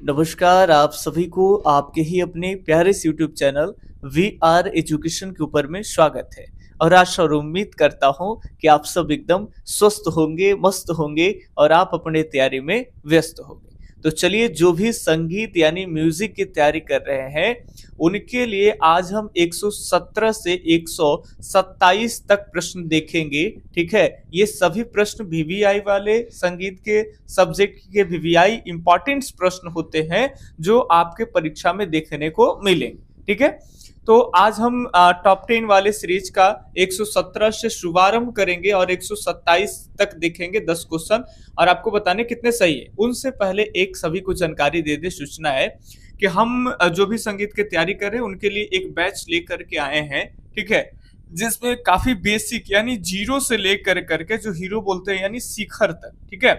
नमस्कार आप सभी को आपके ही अपने प्यारे से YouTube channel we are education के ऊपर में स्वागत है। और आशा और उम्मीद करता हूँ कि आप सब एकदम स्वस्थ होंगे, मस्त होंगे और आप अपने तैयारी में व्यस्त होंगे। तो चलिए, जो भी संगीत यानी म्यूजिक की तैयारी कर रहे हैं उनके लिए आज हम 117 से 127 तक प्रश्न देखेंगे। ठीक है, ये सभी प्रश्न वीवीआई वाले संगीत के सब्जेक्ट के वीवीआई इंपॉर्टेंट प्रश्न होते हैं जो आपके परीक्षा में देखने को मिलेंगे। ठीक है, तो आज हम टॉप 10 वाले सीरीज का 117 से शुभारंभ करेंगे और 127 तक देखेंगे 10 क्वेश्चन और आपको बताने कितने सही है। उनसे पहले एक सभी को जानकारी दे दे, सूचना है कि हम जो भी संगीत की तैयारी कर रहे हैं उनके लिए एक बैच लेकर के आए हैं। ठीक है, जिसमें काफी बेसिक यानी जीरो से लेकर करके जो हीरो बोलते हैं यानी शिखर तक, ठीक है,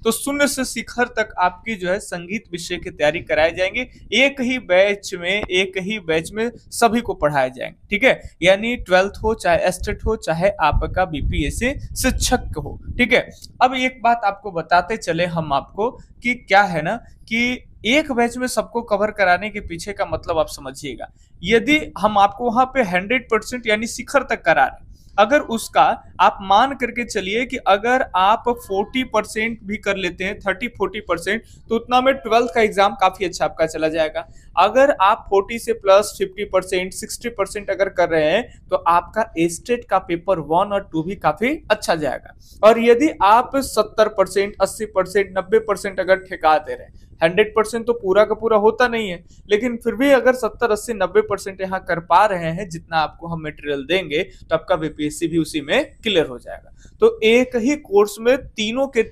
तो शून्य से शिखर तक आपकी जो है संगीत विषय की तैयारी कराए जाएंगे। एक ही बैच में सभी को पढ़ाए जाएंगे। ठीक है, यानी 12th हो चाहे एस्टेट हो चाहे आपका बीपीएससी शिक्षक हो। ठीक है, अब एक बात आपको बताते चले हम आपको कि क्या है ना कि एक बैच में सबको कवर कराने के पीछे का मतलब आप समझिएगा। यदि हम आपको वहां पे 100% यानी शिखर तक करा रहे, अगर उसका आप मान करके चलिए कि अगर आप 40% भी कर लेते हैं, 30-40%, तो उतना में 12th का एग्जाम काफी अच्छा आपका चला जाएगा। अगर आप 40 से प्लस 50%, 60% अगर कर रहे हैं तो आपका एस्टेट का पेपर 1 और 2 भी काफी अच्छा जाएगा। और यदि आप 70%, 80%, 90% अगर ठेका दे रहे हैं, 100% तो पूरा का पूरा होता नहीं है, लेकिन फिर भी अगर 70, 80, 90% यहाँ कर पा रहे हैं जितना आपको हम मटेरियल देंगे तो आपका बीपीएससी भी उसी में क्लियर हो जाएगा। तो एक ही कोर्स में तीनों के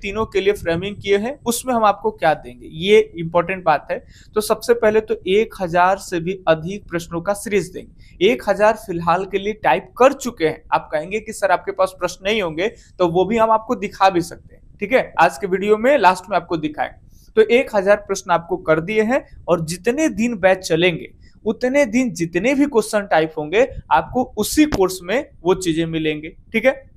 लिए फ्रेमिंग किए हैं, उसमें हम आपको क्या देंगे ये इंपॉर्टेंट बात है। तो सबसे पहले तो 1000 से भी अधिक प्रश्नों का सीरीज देंगे। 1000 फिलहाल के लिए टाइप कर चुके हैं। आप कहेंगे कि सर आपके पास प्रश्न नहीं होंगे, तो वो भी हम आपको दिखा भी सकते हैं। ठीक है, आज के वीडियो में लास्ट में आपको दिखाएंगे। तो 1000 प्रश्न आपको कर दिए हैं और जितने दिन बैच चलेंगे उतने दिन जितने भी क्वेश्चन टाइप होंगे आपको उसी कोर्स में वो चीजें मिलेंगे। ठीक है,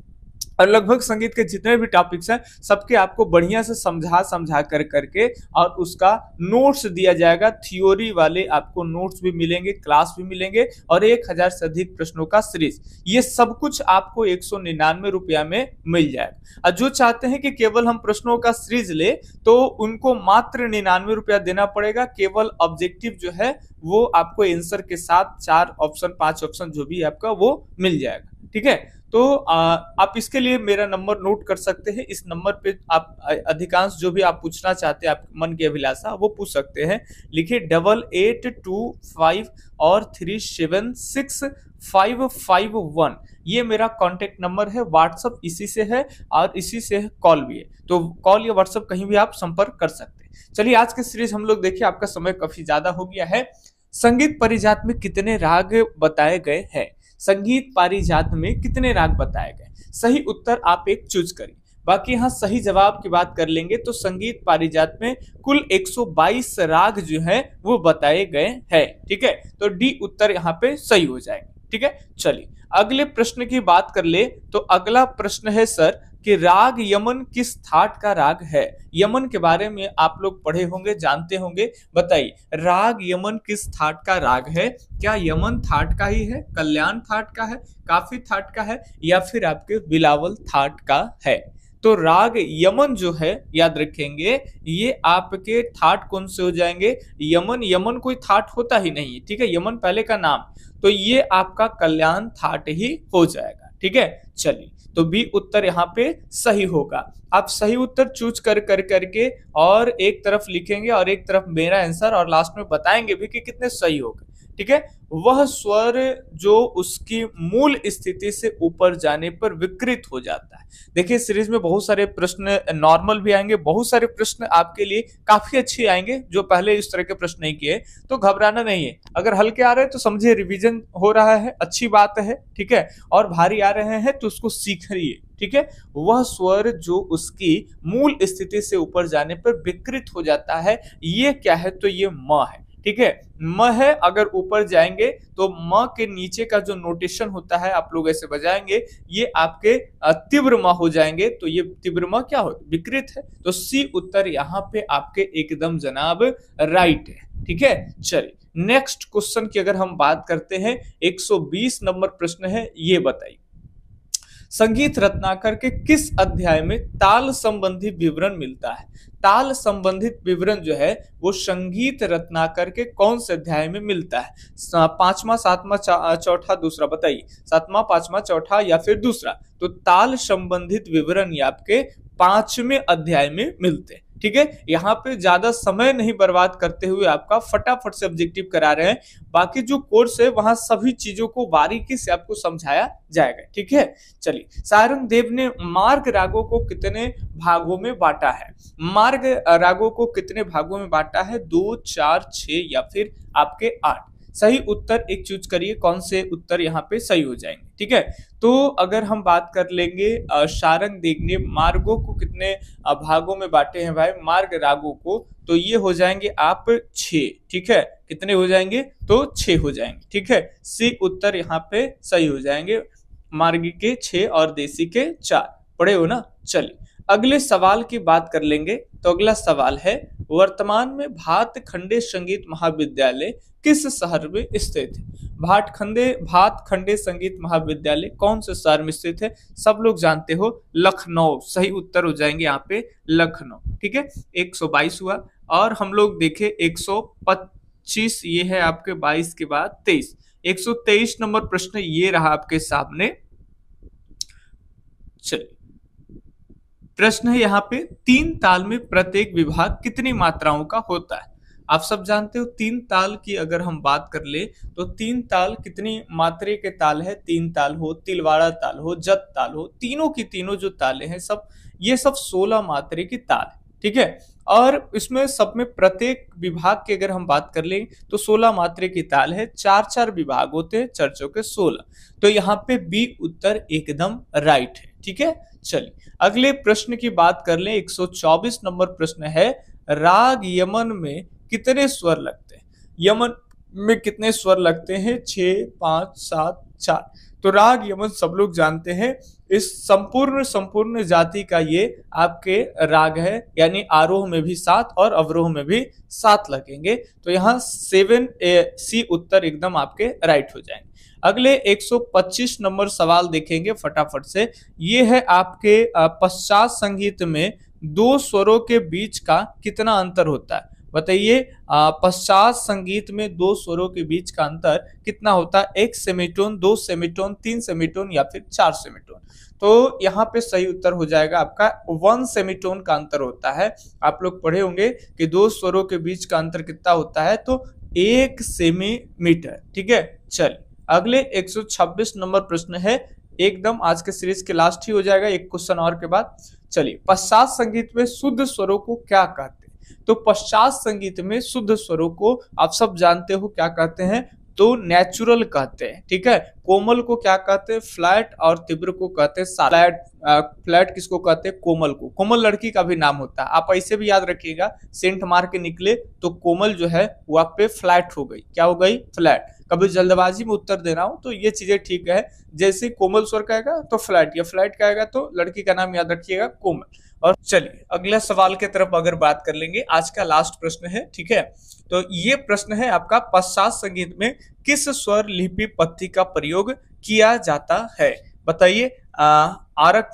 और लगभग संगीत के जितने भी टॉपिक्स हैं सबके आपको बढ़िया से समझा कर करके और उसका नोट्स दिया जाएगा। थ्योरी वाले आपको नोट्स भी मिलेंगे, क्लास भी मिलेंगे और 1000 से अधिक प्रश्नों का सीरीज। ये सब कुछ आपको 199 रुपया में मिल जाएगा। और जो चाहते हैं कि केवल हम प्रश्नों का सीरीज ले तो उनको मात्र 99 रुपया देना पड़ेगा। केवल ऑब्जेक्टिव जो है वो आपको आंसर के साथ 4 ऑप्शन 5 ऑप्शन जो भी आपका वो मिल जाएगा। ठीक है, तो आप इसके लिए मेरा नंबर नोट कर सकते हैं। इस नंबर पे आप अधिकांश जो भी आप पूछना चाहते हैं, आप मन की अभिलाषा वो पूछ सकते हैं। लिखिए 8825 और 376551, ये मेरा कांटेक्ट नंबर है। व्हाट्सएप इसी से है और इसी से कॉल भी है, तो कॉल या व्हाट्सएप कहीं भी आप संपर्क कर सकते हैं। चलिए आज के सीरीज हम लोग देखिए, आपका समय काफी ज्यादा हो गया है। संगीत पारिजात में कितने राग बताए गए हैं? संगीत पारिजात में कितने राग बताए गए? सही उत्तर आप एक चूज करिए। बाकी यहाँ सही जवाब की बात कर लेंगे तो संगीत पारिजात में कुल 122 राग जो है वो बताए गए हैं। ठीक है, तो डी उत्तर यहाँ पे सही हो जाएगा। ठीक है, चलिए अगले प्रश्न की बात कर ले तो अगला प्रश्न है सर कि राग यमन किस थाट का राग है? यमन के बारे में आप लोग पढ़े होंगे, जानते होंगे। बताइए राग यमन किस थाट का राग है? क्या यमन थाट का ही है, कल्याण थाट का है, काफी थाट का है या फिर आपके बिलावल थाट का है? तो राग यमन जो है याद रखेंगे ये आपके थाट कौन से हो जाएंगे? यमन कोई थाट होता ही नहीं है। ठीक है, यमन पहले का नाम, तो ये आपका कल्याण थाट ही हो जाएगा। ठीक है, चलिए तो बी उत्तर यहाँ पे सही होगा। आप सही उत्तर चूज कर करके और एक तरफ लिखेंगे और एक तरफ मेरा आंसर और लास्ट में बताएंगे भी कि कितने सही होगा। ठीक है, वह स्वर जो उसकी मूल स्थिति से ऊपर जाने पर विकृत हो जाता है। देखिए सीरीज में बहुत सारे प्रश्न नॉर्मल भी आएंगे, बहुत सारे प्रश्न आपके लिए काफी अच्छे आएंगे जो पहले इस तरह के प्रश्न नहीं किए, तो घबराना नहीं है। अगर हल्के आ रहे हैं तो समझिए रिवीजन हो रहा है, अच्छी बात है। ठीक है, और भारी आ रहे हैं तो उसको सीखिए। ठीक है, वह स्वर जो उसकी मूल स्थिति से ऊपर जाने पर विकृत हो जाता है, ये क्या है? तो ये म है। ठीक है। म है, अगर ऊपर जाएंगे तो म के नीचे का जो नोटेशन होता है आप लोग ऐसे बजाएंगे, ये आपके तीव्र म हो जाएंगे, तो ये तीव्र म क्या हो, विकृत है। तो सी उत्तर यहाँ पे आपके एकदम जनाब राइट है। ठीक है, चलिए नेक्स्ट क्वेश्चन की अगर हम बात करते हैं, 120 नंबर प्रश्न है, ये बताइए संगीत रत्नाकर के किस अध्याय में ताल संबंधी विवरण मिलता है। ताल संबंधित विवरण जो है वो संगीत रत्नाकर के कौन से अध्याय में मिलता है, पांचवा, सातवां, चौथा, दूसरा, बताइए सातवां, पांचवा, चौथा या फिर दूसरा। तो ताल संबंधित विवरण ये आपके पांचवें अध्याय में मिलते हैं। ठीक है, यहाँ पे ज्यादा समय नहीं बर्बाद करते हुए आपका फटाफट से ऑब्जेक्टिव करा रहे हैं। बाकी जो कोर्स है वहां सभी चीजों को बारीकी से आपको समझाया जाएगा। ठीक है, चलिए सारंग देव ने मार्ग रागों को कितने भागों में बांटा है। मार्ग रागों को कितने भागों में बांटा है, 2, 4, 6 या फिर आपके 8। सही उत्तर एक चूज करिए, कौन से उत्तर यहाँ पे सही हो जाएंगे। ठीक है, तो अगर हम बात कर लेंगे सारंग देव ने मार्गों को कितने भागों में बांटे हैं भाई, मार्ग रागों को, तो ये हो जाएंगे आप 6। ठीक है, कितने हो जाएंगे, तो 6 हो जाएंगे। ठीक है, सी उत्तर यहाँ पे सही हो जाएंगे, मार्गी के 6 और देसी के 4। पढ़े हो ना। चलिए अगले सवाल की बात कर लेंगे। तो अगला सवाल है, वर्तमान में भातखंडे संगीत महाविद्यालय किस शहर में स्थित है। भातखंडे संगीत महाविद्यालय कौन से शहर में स्थित है, सब लोग जानते हो, लखनऊ। सही उत्तर हो जाएंगे यहाँ पे लखनऊ। ठीक है, 122 हुआ, और हम लोग देखे 125, ये है आपके 22 के बाद 23। 123 नंबर प्रश्न ये रहा आपके सामने। चलिए प्रश्न है यहाँ पे, 3 ताल में प्रत्येक विभाग कितनी मात्राओं का होता है। आप सब जानते हो 3 ताल की अगर हम बात कर ले तो 3 ताल कितनी मात्रे के ताल है, 3 ताल हो, तिलवाड़ा ताल हो, जत ताल हो, तीनों की तीनों जो ताले हैं सब, ये सब 16 मात्रे की ताल है। ठीक है, और इसमें सब में प्रत्येक विभाग की अगर हम बात कर ले तो 16 मात्रे की ताल है, 4-4 विभाग होते हैं, चर्चों के 16। तो यहाँ पे बी उत्तर एकदम राइट है। ठीक है, चलिए अगले प्रश्न की बात कर लें। 124 नंबर प्रश्न है, राग यमन में कितने स्वर लगते हैं। यमन में कितने स्वर लगते हैं, 6, 5, 7, 4। तो राग यमन सब लोग जानते हैं, इस संपूर्ण जाति का ये आपके राग है, यानी आरोह में भी 7 और अवरोह में भी 7 लगेंगे। तो यहाँ 7 सी उत्तर एकदम आपके राइट हो जाएंगे। अगले 125 नंबर सवाल देखेंगे फटाफट से। ये है आपके पश्चात संगीत में 2 स्वरों के बीच का कितना अंतर होता है, बताइए। पश्चात संगीत में 2 स्वरों के बीच का अंतर कितना होता है, 1 सेमीटोन, 2 सेमीटोन, 3 सेमीटोन या फिर 4 सेमीटोन। तो यहाँ पे सही उत्तर हो जाएगा आपका 1 सेमीटोन का अंतर होता है। आप लोग पढ़े होंगे कि 2 स्वरों के बीच का अंतर कितना होता है, तो 1 सेमीमीटर। ठीक है, चलिए अगले 126 नंबर प्रश्न है, एकदम आज के सीरीज के लास्ट ही हो जाएगा, एक क्वेश्चन और के बाद। चलिए पश्चात संगीत में शुद्ध स्वरों को क्या कहते हैं। तो पश्चात संगीत में शुद्ध स्वरों को आप सब जानते हो क्या कहते हैं, तो नेचुरल कहते हैं। ठीक है, कोमल को क्या कहते हैं, फ्लैट, और तीव्र को कहते हैं फ्लैट। फ्लैट किसको कहते हैं, कोमल को। कोमल लड़की का भी नाम होता है, आप ऐसे भी याद रखिएगा, सेंट मार के निकले तो कोमल जो है वो आप पे फ्लैट हो गई, क्या हो गई, फ्लैट। कभी जल्दबाजी में उत्तर दे रहा हूं तो ये चीजें ठीक है, जैसे कोमल स्वर कहेगा तो फ्लैट, या फ्लैट कहेगा तो लड़की का नाम याद रखिएगा कोमल। और चलिए अगले सवाल की तरफ अगर बात कर लेंगे, आज का लास्ट प्रश्न है। ठीक है, तो ये प्रश्न है आपका, पश्चात संगीत में किस स्वर लिपि पत्ती का प्रयोग किया जाता है, बताइए। आरक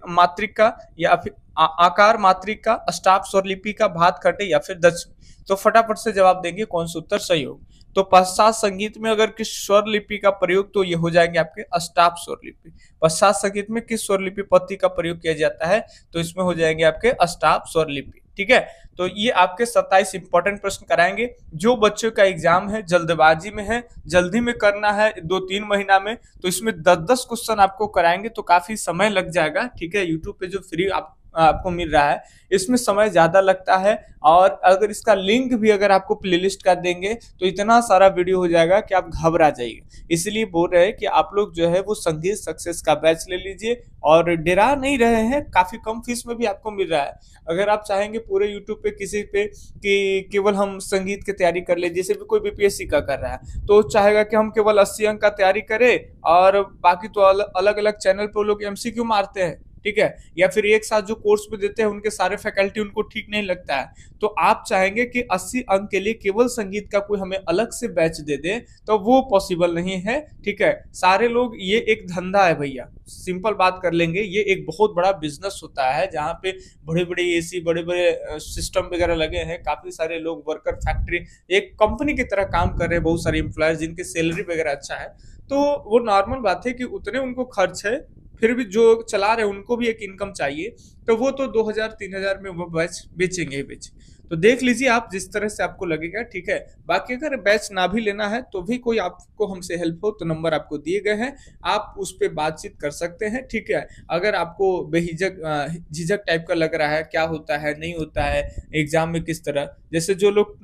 मात्रिका या फिर आकार मात्रिका, अष्टाप स्वर लिपि का, भात खटे या फिर दक्षिणी। तो फटाफट से जवाब देंगे कौन सा उत्तर सही होगा। तो पश्चात संगीत में अगर किस स्वर लिपि का प्रयोग, तो ये हो जाएंगे आपके अष्टाप स्वर लिपि। पश्चात संगीत में किस स्वर लिपि पत्ती का प्रयोग किया जाता है, तो इसमें हो जाएंगे आपके अष्टाप स्वर लिपि। ठीक है, तो ये आपके 27 इंपॉर्टेंट प्रश्न कराएंगे। जो बच्चों का एग्जाम है, जल्दबाजी में है, जल्दी में करना है 2-3 महीना में, तो इसमें 10-10 क्वेश्चन आपको कराएंगे, तो काफी समय लग जाएगा। ठीक है, यूट्यूब पे जो फ्री आप आपको मिल रहा है, इसमें समय ज्यादा लगता है। और अगर इसका लिंक भी अगर आपको प्लेलिस्ट कर देंगे तो इतना सारा वीडियो हो जाएगा कि आप घबरा जाइए। इसलिए बोल रहे हैं कि आप लोग जो है वो संगीत सक्सेस का बैच ले लीजिए, और डरा नहीं रहे हैं, काफी कम फीस में भी आपको मिल रहा है। अगर आप चाहेंगे पूरे यूट्यूब पे किसी पे कि केवल हम संगीत की तैयारी कर ले, जैसे भी कोई बीपीएससी का कर रहा है तो चाहेगा कि हम केवल 80 अंक का तैयारी करें और बाकी तो अलग अलग चैनल पे वो लोग एमसीक्यू मारते हैं, ठीक है, या फिर एक साथ जो कोर्स पे देते हैं उनके सारे फैकल्टी उनको ठीक नहीं लगता है, तो आप चाहेंगे कि 80 अंक के लिए केवल संगीत का कोई हमें अलग से बैच दे दे, तो वो पॉसिबल नहीं है, ठीक है। सारे लोग, ये एक धंधा है भैया, सिंपल बात कर लेंगे, ये एक बहुत बड़ा बिजनेस होता है जहाँ पे बड़े बड़े एसी, बड़े बड़े सिस्टम वगैरह लगे हैं, काफी सारे लोग वर्कर, फैक्ट्री एक कंपनी की तरह काम कर रहे हैं, बहुत सारे एम्प्लॉयज जिनकी सैलरी वगैरह अच्छा है, तो वो नॉर्मल बात है कि उतने उनको खर्च है, फिर भी जो चला रहे हैं उनको भी एक इनकम चाहिए, तो वो तो 2000-3000 में वो बैच बेचेंगे ही बेचेंगे। तो देख लीजिए आप जिस तरह से आपको लगेगा, ठीक है। बाकी अगर बैच ना भी लेना है तो भी कोई आपको हमसे हेल्प हो तो नंबर आपको दिए गए हैं, आप उस पर बातचीत कर सकते हैं, ठीक है। अगर आपको बेहिजक झिझक टाइप का लग रहा है, क्या होता है नहीं होता है एग्जाम में किस तरह, जैसे जो लोग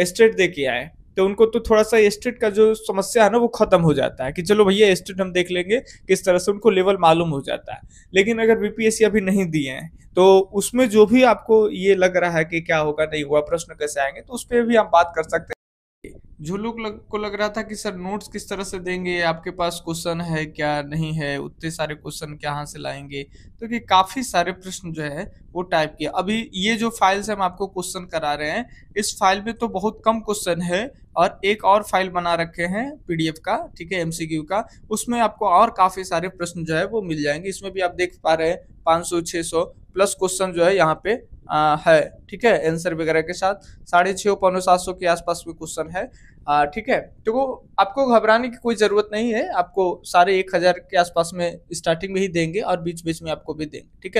स्टेट दे के आए तो उनको तो थोड़ा सा स्टेट का जो समस्या है ना वो खत्म हो जाता है कि चलो भैया स्टेट हम देख लेंगे, किस तरह से उनको लेवल मालूम हो जाता है। लेकिन अगर बीपीएससी अभी नहीं दिए हैं तो उसमें जो भी आपको ये लग रहा है कि क्या होगा नहीं हुआ, प्रश्न कैसे आएंगे, तो उस पर भी हम बात कर सकते हैं। जो लोग को लग रहा था कि सर नोट्स किस तरह से देंगे, आपके पास क्वेश्चन है क्या नहीं है, उतने सारे क्वेश्चन कहाँ से लाएंगे, तो कि काफी सारे प्रश्न जो है वो टाइप किया। अभी ये जो फाइल्स हम आपको क्वेश्चन करा रहे हैं, इस फाइल में तो बहुत कम क्वेश्चन है, और एक और फाइल बना रखे हैं पीडीएफ का, ठीक है, एमसीक्यू का, उसमें आपको और काफी सारे प्रश्न जो है वो मिल जाएंगे। इसमें भी आप देख पा रहे हैं 500-600 प्लस क्वेश्चन जो है यहाँ पे है, ठीक है, आंसर वगैरह के साथ 650-700 के आसपास में क्वेश्चन है, ठीक है। तो वो आपको घबराने की कोई जरूरत नहीं है, आपको सारे 1000 के आसपास में स्टार्टिंग में ही देंगे और बीच बीच में आपको भी देंगे, ठीक है।